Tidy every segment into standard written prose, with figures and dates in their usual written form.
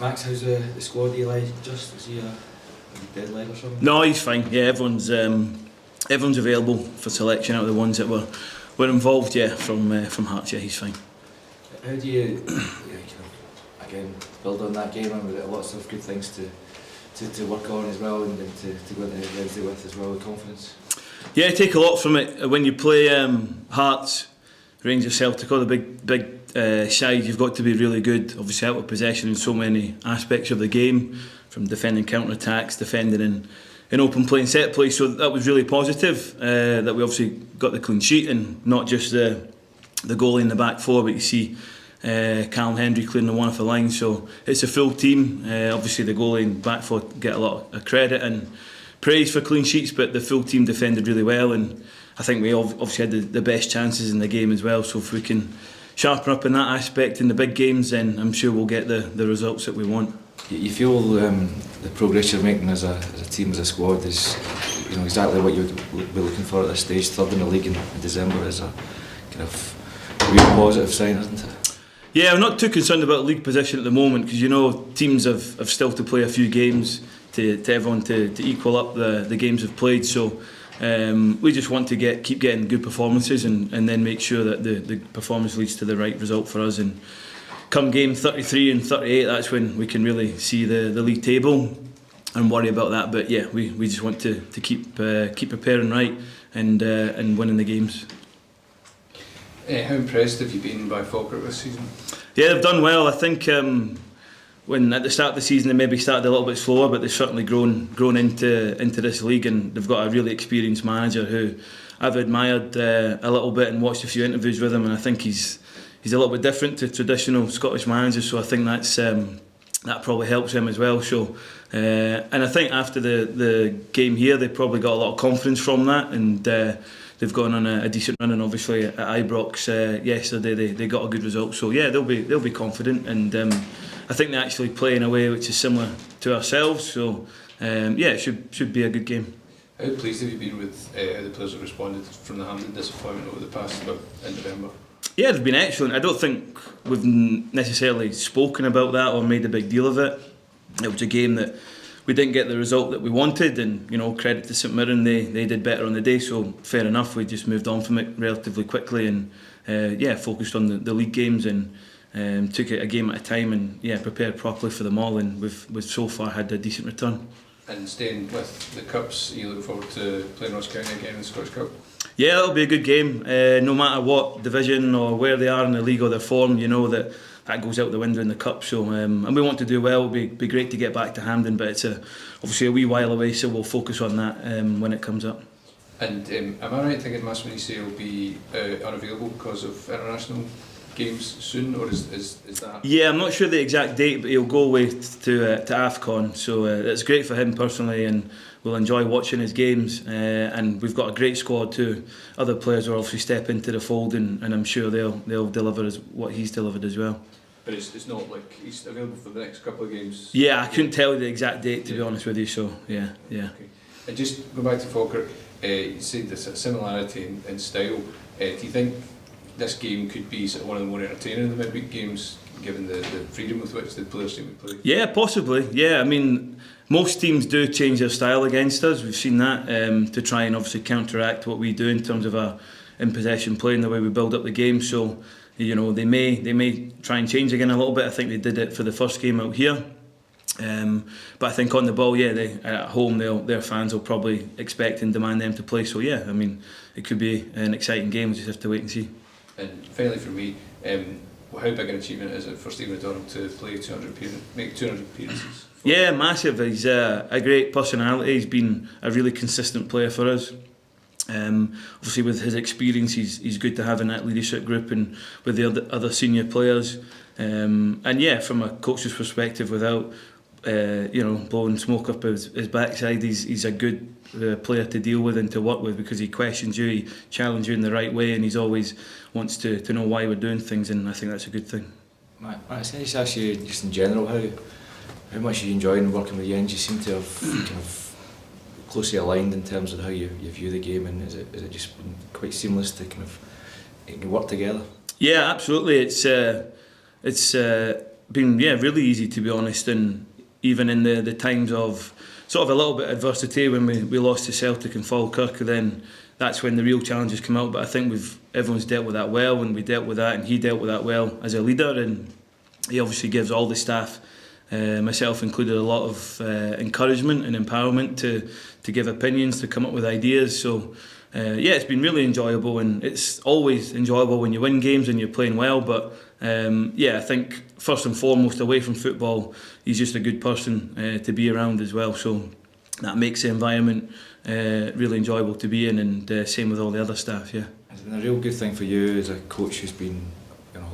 Max, how's the squad? Eli, just is he a dead leg or something? No, he's fine. Yeah, everyone's available for selection out of the ones that were involved. Yeah, from Hearts. Yeah, he's fine. How do you, again, build on that game? And we've got lots of good things to work on as well, and to go into Wednesday with as well with confidence. Yeah, take a lot from it when you play Hearts, Rangers, Celtic, all the big sides. You've got to be really good. Obviously, out of possession in so many aspects of the game, from defending counter-attacks, defending in open play and set play. So that was really positive. That we obviously got the clean sheet and not just the goalie in the back four, but you see Callum Hendry clearing the one off the line. So it's a full team. Obviously, the goalie and back four get a lot of credit and praise for clean sheets, but the full team defended really well, and I think we obviously had the best chances in the game as well. So if we can sharpen up in that aspect in the big games, then I'm sure we'll get the results that we want. You feel the progress you're making as a team, as a squad, is exactly what you'd be looking for at this stage. Third in the league in December is a kind of real positive sign, isn't it? Yeah, I'm not too concerned about league position at the moment, because teams have still to play a few games to everyone to equal up the games they've played. So we just want to keep getting good performances and then make sure that the performance leads to the right result for us. And come game 33 and 38, that's when we can really see the league table and worry about that. But yeah, we just want to keep preparing right and winning the games. How impressed have you been by Falkirk this season? Yeah, they've done well. I think when at the start of the season they maybe started a little bit slower, but they've certainly grown into this league, and they've got a really experienced manager who I've admired a little bit and watched a few interviews with him, and I think he's a little bit different to traditional Scottish managers, so I think that probably helps him as well. So and I think after the game here they probably got a lot of confidence from that, and they've gone on a decent run, and obviously at Ibrox yesterday they got a good result. So yeah, they'll be confident, and I think they actually play in a way which is similar to ourselves. So yeah, it should be a good game. How pleased have you been with how the players have responded from the Hampden disappointment over the past in November? Yeah, they've been excellent. I don't think we've necessarily spoken about that or made a big deal of it. It was a game that we didn't get the result that we wanted, and credit to St Mirren, they did better on the day, so fair enough. We just moved on from it relatively quickly and focused on the league games and took it a game at a time and prepared properly for them all, and we've so far had a decent return. And staying with the Cups, you look forward to playing Ross County again in the Scottish Cup? Yeah, that'll be a good game. No matter what division or where they are in the league or their form, that goes out the window in the Cup. So and we want to do well. It'll be great to get back to Hampden, but it's obviously a wee while away, so we'll focus on that when it comes up. And am I right thinking Masmanise will be unavailable because of international games soon, or is that? Yeah, I'm not sure the exact date, but he'll go away to AFCON, so it's great for him personally, and we'll enjoy watching his games. And we've got a great squad too. Other players will obviously step into the fold, and I'm sure they'll deliver what he's delivered as well. But it's not like he's available for the next couple of games? Yeah, I couldn't tell you the exact date, to be honest with you, so yeah. Okay. And just go back to Falkirk, you said there's a similarity in style. Do you think this game could be sort of one of the more entertaining of the midweek games, given the freedom with which the players seem to play? Yeah, possibly. Yeah, I mean, most teams do change their style against us. We've seen that to try and obviously counteract what we do in terms of our in possession play and the way we build up the game. So they may try and change again a little bit. I think they did it for the first game out here. But I think on the ball, at home, their fans will probably expect and demand them to play. So yeah, I mean, it could be an exciting game. We just have to wait and see. And finally for me, how big an achievement is it for Stephen O'Donnell to play make 200 appearances? Yeah, massive. He's a great personality. He's been a really consistent player for us. Obviously with his experience, he's good to have in that leadership group and with the other senior players. And yeah, from a coach's perspective, without blowing smoke up his backside, he's a good player to deal with and to work with, because he questions you, he challenges you in the right way, and he's always wants to know why we're doing things, and I think that's a good thing. Matt, I just ask you, just in general, how much are you enjoying working with Jens? You seem to have kind of closely aligned in terms of how you view the game, and is it just been quite seamless to kind of work together? Yeah, absolutely. It's been really easy, to be honest, and even in the times of sort of a little bit of adversity when we lost to Celtic and Falkirk, then that's when the real challenges come out. But I think everyone's dealt with that well, and we dealt with that, and he dealt with that well as a leader, and he obviously gives all the staff, myself included, a lot of encouragement and empowerment to give opinions, to come up with ideas. So it's been really enjoyable, and it's always enjoyable when you win games and you're playing well. But I think first and foremost, away from football, he's just a good person to be around as well. So that makes the environment really enjoyable to be in, and same with all the other staff. Yeah, It's been a real good thing for you as a coach who's been,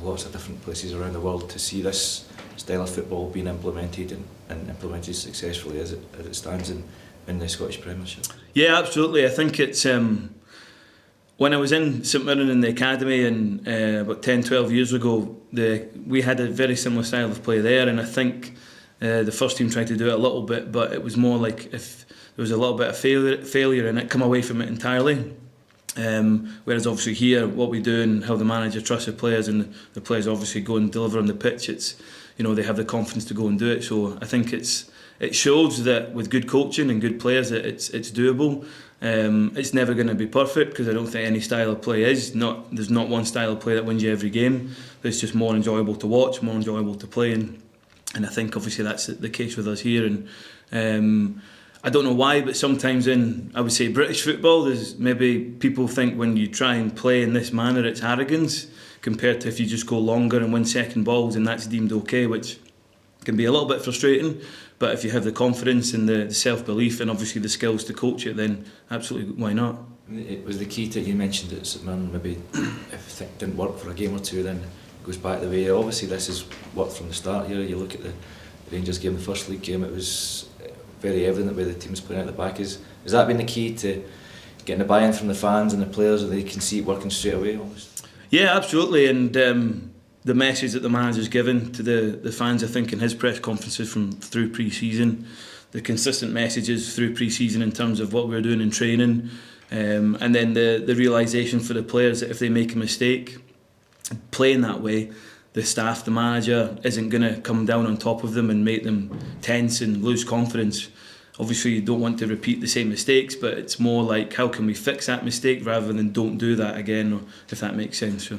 lots of different places around the world, to see this style of football being implemented and implemented successfully as it stands in the Scottish Premiership. Yeah, absolutely. I think it's when I was in St Mirren in the academy, and about 10-12 years ago, we had a very similar style of play there, and I think the first team tried to do it a little bit, but it was more like if there was a little bit of failure in it, come away from it entirely. Whereas obviously here, what we do and how the manager trusts the players, and the players obviously go and deliver on the pitch, it's, they have the confidence to go and do it. So I think it shows that with good coaching and good players that it's doable. It's never going to be perfect, because I don't think any style of play is. There's not one style of play that wins you every game. It's just more enjoyable to watch, more enjoyable to play, and I think obviously that's the case with us here. And I don't know why, but sometimes in, I would say, British football, there's maybe people think when you try and play in this manner, it's arrogance, compared to if you just go longer and win second balls, and that's deemed okay, which can be a little bit frustrating. But if you have the confidence and the self-belief and obviously the skills to coach it, then absolutely, why not? It was the key to, you mentioned it, St Mirren, maybe if it didn't work for a game or two, then it goes back the way. Obviously this has worked from the start here. You look at the Rangers game, the first league game, it was very evident the way the team's playing out the back. Has that been the key to getting the buy-in from the fans and the players, that they can see it working straight away almost? Yeah, absolutely, and the message that the manager's given to the fans, I think, in his press conferences through pre-season, the consistent messages through pre-season in terms of what we're doing in training, and then the realisation for the players that if they make a mistake playing that way, the staff, the manager isn't going to come down on top of them and make them tense and lose confidence. Obviously you don't want to repeat the same mistakes, but it's more like, how can we fix that mistake rather than don't do that again, or if that makes sense. So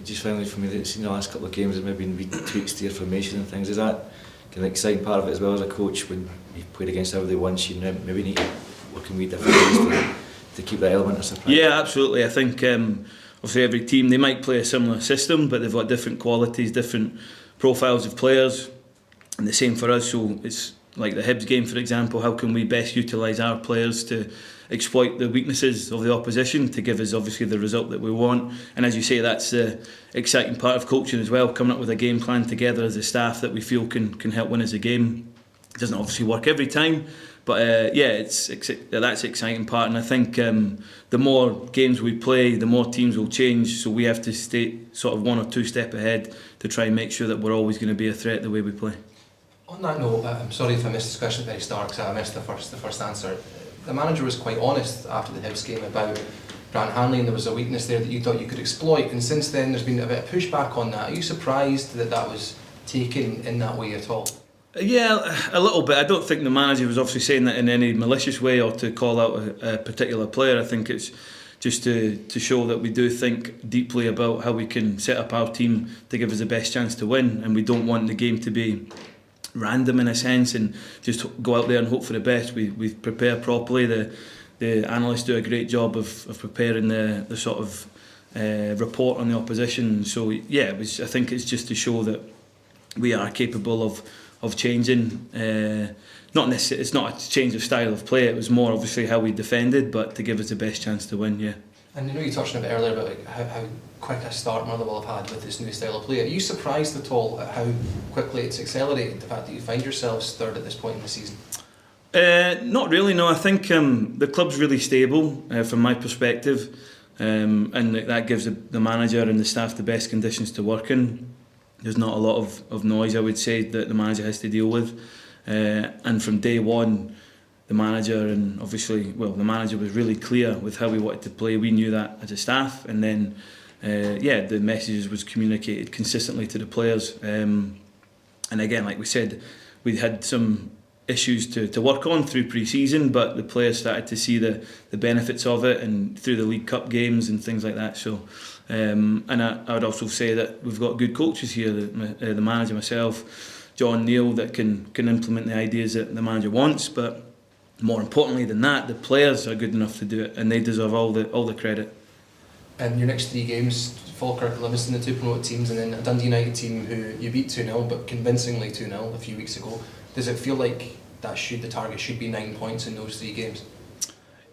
just finally, for me, it's in the last couple of games there have been wee tweaks to your formation and things. Is that kind of exciting part of it as well as a coach, when you've played against everybody once, you maybe need to work in wee different ways to keep that element of surprise? Yeah, absolutely. I think obviously every team, they might play a similar system, but they've got different qualities, different profiles of players, and the same for us. So it's like the Hibs game, for example, how can we best utilise our players to exploit the weaknesses of the opposition to give us obviously the result that we want. And as you say, that's the exciting part of coaching as well, coming up with a game plan together as a staff that we feel can help win us a game. It doesn't obviously work every time, but that's the exciting part. And I think the more games we play, the more teams will change, so we have to stay sort of one or two steps ahead to try and make sure that we're always going to be a threat the way we play. On that note, I'm sorry if I missed this question at the very start, because I missed the first answer. The manager was quite honest after the Hibs game about Grant Hanley, and there was a weakness there that you thought you could exploit, and since then there's been a bit of pushback on that. Are you surprised that that was taken in that way at all? Yeah, a little bit. I don't think the manager was obviously saying that in any malicious way or to call out a particular player. I think it's just to show that we do think deeply about how we can set up our team to give us the best chance to win, and we don't want the game to be random in a sense and just go out there and hope for the best. We prepare properly. The analysts do a great job of preparing the sort of report on the opposition. So yeah, I think it's just to show that we are capable of changing. It's not a change of style of play. It was more obviously how we defended, but to give us the best chance to win. Yeah. And you touched on a bit earlier about how quick a start Motherwell have had with this new style of play. Are you surprised at all at how quickly it's accelerated, the fact that you find yourselves third at this point in the season? Not really, no. I think the club's really stable from my perspective, and that gives the manager and the staff the best conditions to work in. There's not a lot of noise, I would say, that the manager has to deal with. And from day one, the manager the manager was really clear with how we wanted to play. We knew that as a staff, and then the messages was communicated consistently to the players. And again, like we said, we had some issues to work on through pre-season, but the players started to see the benefits of it, and through the League Cup games and things like that. So, and I would also say that we've got good coaches here, the manager, myself, John, Neil, that can implement the ideas that the manager wants. But more importantly than that, the players are good enough to do it, and they deserve all the credit. And your next 3 games, Falkirk, Livingston, the 2 promoted teams, and then a Dundee United team who you beat 2-0, but convincingly 2-0 a few weeks ago. Does it feel like the target should be 9 points in those 3 games?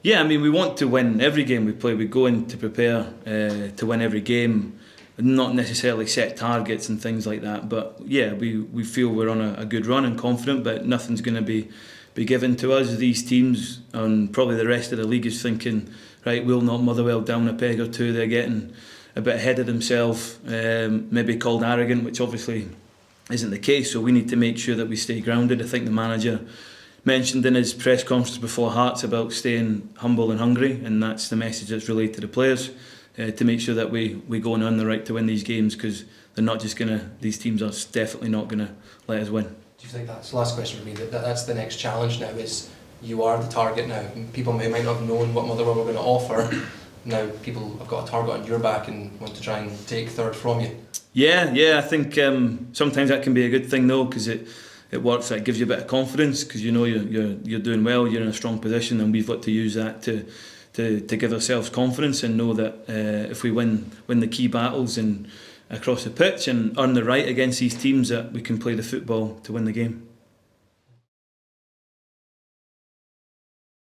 Yeah, I mean, we want to win every game we play. We go in to prepare to win every game, not necessarily set targets and things like that. But yeah, we feel we're on a good run and confident, but nothing's going to be given to us. These teams and probably the rest of the league is thinking, right, we'll knock Motherwell down a peg or two. They're getting a bit ahead of themselves, maybe called arrogant, which obviously isn't the case. So we need to make sure that we stay grounded. I think the manager mentioned in his press conference before Hearts about staying humble and hungry, and that's the message that's relayed to the players, to make sure that we go and earn the right to win these games, because they're not just these teams are definitely not going to let us win. Do you think that's the last question for me, that's the next challenge now, is you are the target now? People might not have known what Motherwell were going to offer. Now people have got a target on your back and want to try and take third from you. Yeah, I think sometimes that can be a good thing though, because it works. It gives you a bit of confidence, because you know you're doing well, you're in a strong position, and we've got to use that to give ourselves confidence and know that if we win the key battles and across the pitch and earn the right against these teams, that we can play the football to win the game.